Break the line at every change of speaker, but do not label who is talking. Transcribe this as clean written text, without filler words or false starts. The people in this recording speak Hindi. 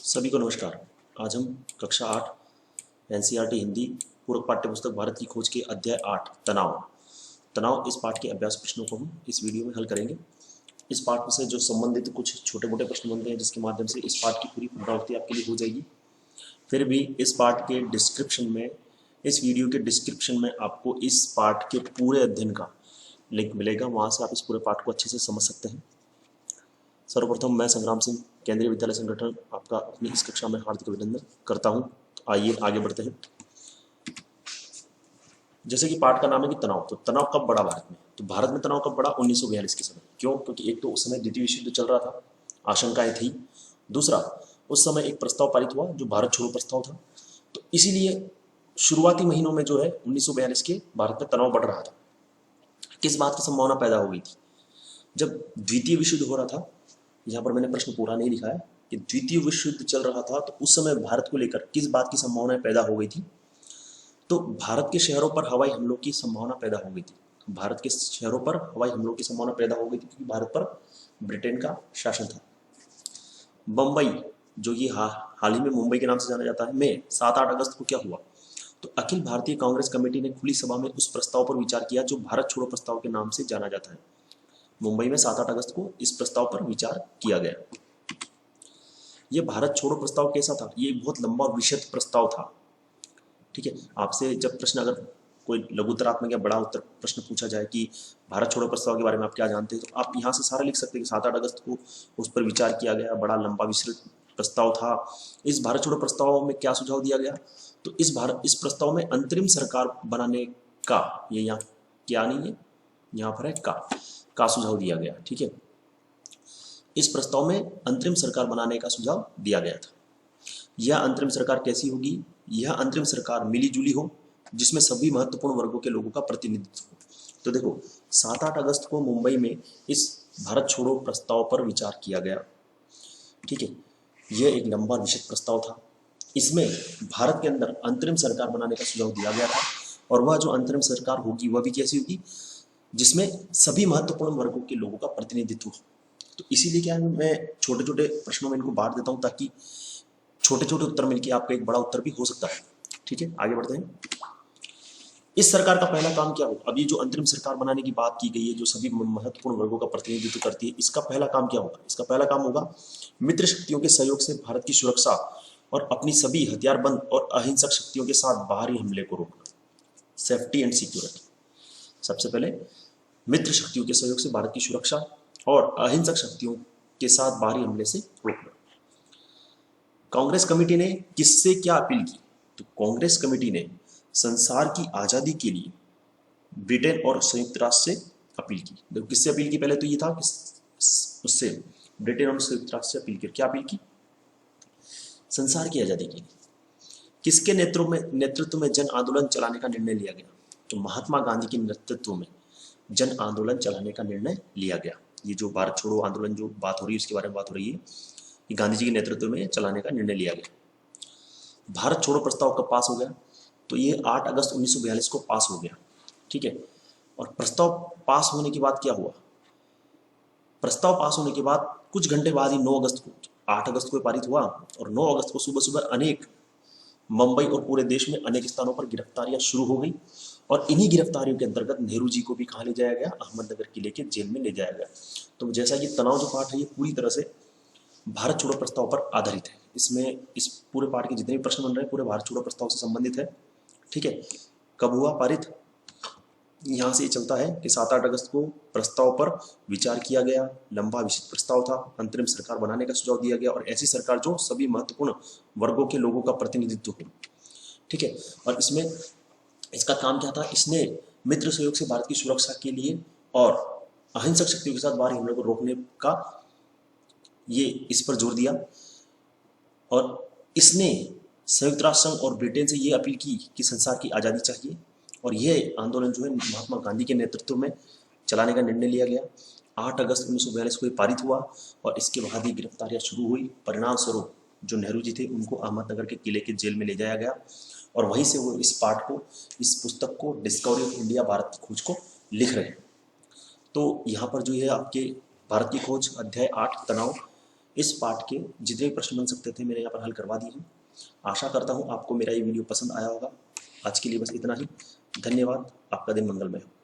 सभी को नमस्कार। आज हम कक्षा 8 एनसीईआरटी हिंदी पूरक पाठ्य पुस्तक भारत की खोज के अध्याय 8 तनाव इस पाठ के अभ्यास प्रश्नों को हम इस वीडियो में हल करेंगे। इस पाठ से जो संबंधित कुछ छोटे मोटे प्रश्न बनते हैं जिसके माध्यम से इस पाठ की पूरी पुनरावृत्ति आपके लिए हो जाएगी। फिर भी इस पाठ के डिस्क्रिप्शन में, इस वीडियो के डिस्क्रिप्शन में आपको इस पाठ के पूरे अध्ययन का लिंक मिलेगा, वहाँ से आप इस पूरे पाठ को अच्छे से समझ सकते हैं। सर्वप्रथम मैं संग्राम सिंह, केंद्रीय विद्यालय संगठन, आपका अपनी इस कक्षा में हार्दिक अभिनंदन करता हूं। तो आइए आगे बढ़ते हैं। जैसे कि पाठ का नाम है कि तनाव, तो तनाव कब बढ़ा भारत में? तो भारत में तनाव कब बढ़ा? 1942 के समय। क्यों? क्योंकि एक तो उस समय द्वितीय विश्व युद्ध चल रहा था, आशंकाएं थी। दूसरा, उस समय एक प्रस्ताव पारित हुआ जो भारत छोड़ो प्रस्ताव था। तो इसीलिए शुरुआती महीनों में जो है 1942 के भारत में तनाव बढ़ रहा था। किस बात की संभावना पैदा हो गई थी? जब द्वितीय विश्व युद्ध हो रहा था, यहाँ पर मैंने प्रश्न पूरा नहीं लिखा है कि द्वितीय विश्व युद्ध चल रहा था, तो उस समय भारत को लेकर किस बात की संभावनाएं पैदा हो गई थी? तो भारत के शहरों पर हवाई हमलों की संभावना पैदा हो गई थी। भारत के शहरों पर हवाई हमलों की संभावना पैदा हो गई थी क्योंकि भारत पर ब्रिटेन का शासन था। बम्बई, जो कि हाल ही में मुंबई के नाम से जाना जाता है, में 7-8 अगस्त को क्या हुआ? तो अखिल भारतीय कांग्रेस कमेटी ने खुली सभा में उस प्रस्ताव पर विचार किया जो भारत छोड़ो प्रस्ताव के नाम से जाना जाता है। मुंबई में 7-8 अगस्त को इस प्रस्ताव पर विचार किया गया। यह भारत छोड़ो प्रस्ताव कैसा था? ये बहुत लंबा विशद प्रस्ताव था। ठीक है, आपसे जब प्रश्न, अगर कोई लघुत्तरात्मक या बड़ा उत्तर प्रश्न पूछा जाए कि भारत छोड़ो प्रस्ताव के बारे में आप क्या जानते हैं, तो आप यहाँ से सारा लिख सकते हैं कि 7-8 अगस्त को उस पर विचार किया गया, बड़ा लंबा विस्तृत प्रस्ताव था। इस भारत छोड़ो प्रस्ताव में क्या सुझाव दिया गया? तो इस प्रस्ताव में अंतरिम सरकार बनाने का, ये यहाँ क्या नहीं है, यहाँ पर है का सुझाव दिया गया। ठीक है, इस प्रस्ताव में अंतरिम सरकार बनाने का सुझाव दिया गया था। यह अंतरिम सरकार कैसी होगी? यह अंतरिम सरकार मिलीजुली हो, जिसमें सभी महत्वपूर्ण वर्गों के लोगों का प्रतिनिधित्व हो। तो देखो, 7-8 अगस्त को मुंबई में इस भारत छोड़ो प्रस्ताव पर विचार किया गया। ठीक है, यह एक लंबा विशद प्रस्ताव था। इसमें भारत के अंदर अंतरिम सरकार बनाने का सुझाव दिया गया था, और वह जो अंतरिम सरकार होगी वह भी कैसी होगी? जिसमें सभी महत्वपूर्ण वर्गों के लोगों का प्रतिनिधित्व हो। तो इसीलिए क्या है, मैं छोटे छोटे प्रश्नों में इनको बांट देता हूं ताकि छोटे छोटे उत्तर मिलकर आपका एक बड़ा उत्तर भी हो सकता है। ठीक है, आगे बढ़ते हैं। इस सरकार का पहला काम क्या होगा? अभी जो अंतरिम सरकार बनाने की बात की गई है, जो सभी महत्वपूर्ण वर्गों का प्रतिनिधित्व करती है, इसका पहला काम क्या होगा? इसका पहला काम होगा मित्र शक्तियों के सहयोग से भारत की सुरक्षा और अपनी सभी हथियारबंद और अहिंसक शक्तियों के साथ बाहरी हमले को रोकना। Safety and security. सबसे पहले मित्र शक्तियों के सहयोग से भारत की सुरक्षा और अहिंसक शक्तियों के साथ बाहरी हमले से रोकना। कांग्रेस कमेटी ने किससे क्या अपील की? तो कांग्रेस कमेटी ने संसार की आजादी के लिए ब्रिटेन और संयुक्त राष्ट्र से अपील की। देखो, किससे अपील की? पहले तो ये था कि उससे ब्रिटेन और संयुक्त राष्ट्र से अपील की। क्या अपील की? संसार की आजादी के लिए। किसके नेतृत्व में जन आंदोलन चलाने का निर्णय लिया गया? तो महात्मा गांधी के नेतृत्व में जन आंदोलन चलाने का निर्णय लिया गया। ये जो भारत छोड़ो आंदोलन जो बात हो रही है उसके बारे में बात हो रही है, कि गांधी जी के नेतृत्व में चलाने का निर्णय लिया गया। भारत छोड़ो प्रस्ताव कब पास हो गया? तो ये 8 अगस्त 1942 को पास हो गया। ठीक है, और प्रस्ताव पास होने के बाद क्या हुआ? प्रस्ताव पास होने के बाद कुछ घंटे बाद ही 9 अगस्त को, 8 अगस्त को पारित हुआ, और 9 अगस्त को सुबह सुबह अनेक मुंबई और पूरे देश में अनेक स्थानों पर गिरफ्तारियां शुरू हो गई, और इन्हीं गिरफ्तारियों के अंतर्गत नेहरू जी को भी कहाँ ले जाया गया? अहमदनगर किले के जेल में ले जाया गया। तो जैसा कि तनाव जो पाठ है ये पूरी तरह से भारत छोड़ो प्रस्ताव पर आधारित है। इसमें इस पूरे पाठ के जितने भी प्रश्न बन रहे हैं पूरे भारत छोड़ो प्रस्ताव से संबंधित है। ठीक है, कब हुआ पारित? यहाँ से ये चलता है कि 7-8 अगस्त को प्रस्ताव पर विचार किया गया, लंबा विस्तृत प्रस्ताव था, अंतरिम सरकार बनाने का सुझाव दिया गया, और ऐसी सरकार जो सभी महत्वपूर्ण वर्गों के लोगों का प्रतिनिधित्व हो। ठीक है, और इसमें इसका काम क्या था? इसने मित्र सहयोग से भारत की सुरक्षा के लिए और अहिंसक शक्तियों के साथ बाहरी हमले को रोकने का ये इस पर जोर दिया, और इसने संयुक्त राष्ट्र संघ और ब्रिटेन से ये अपील की कि संसार की आज़ादी चाहिए, और यह आंदोलन जो है महात्मा गांधी के नेतृत्व में चलाने का निर्णय लिया गया। 8 अगस्त 1942 को पारित हुआ, और इसके बाद ही गिरफ्तारियां शुरू हुई। परिणाम स्वरूप जो नेहरू जी थे उनको अहमदनगर के किले के जेल में ले जाया गया, और वहीं से वो इस पाठ को, इस पुस्तक को, डिस्कवरी ऑफ इंडिया भारत की खोज को लिख रहे हैं। तो यहाँ पर जो है आपके भारत की खोज अध्याय 8 तनाव, इस पार्ट के जितने भी प्रश्न बन सकते थे मैंने यहाँ पर हल करवा दिए हैं। आशा करता हूँ आपको मेरा ये वीडियो पसंद आया होगा। आज के लिए बस इतना ही। धन्यवाद। आपका दिन मंगलमय हो।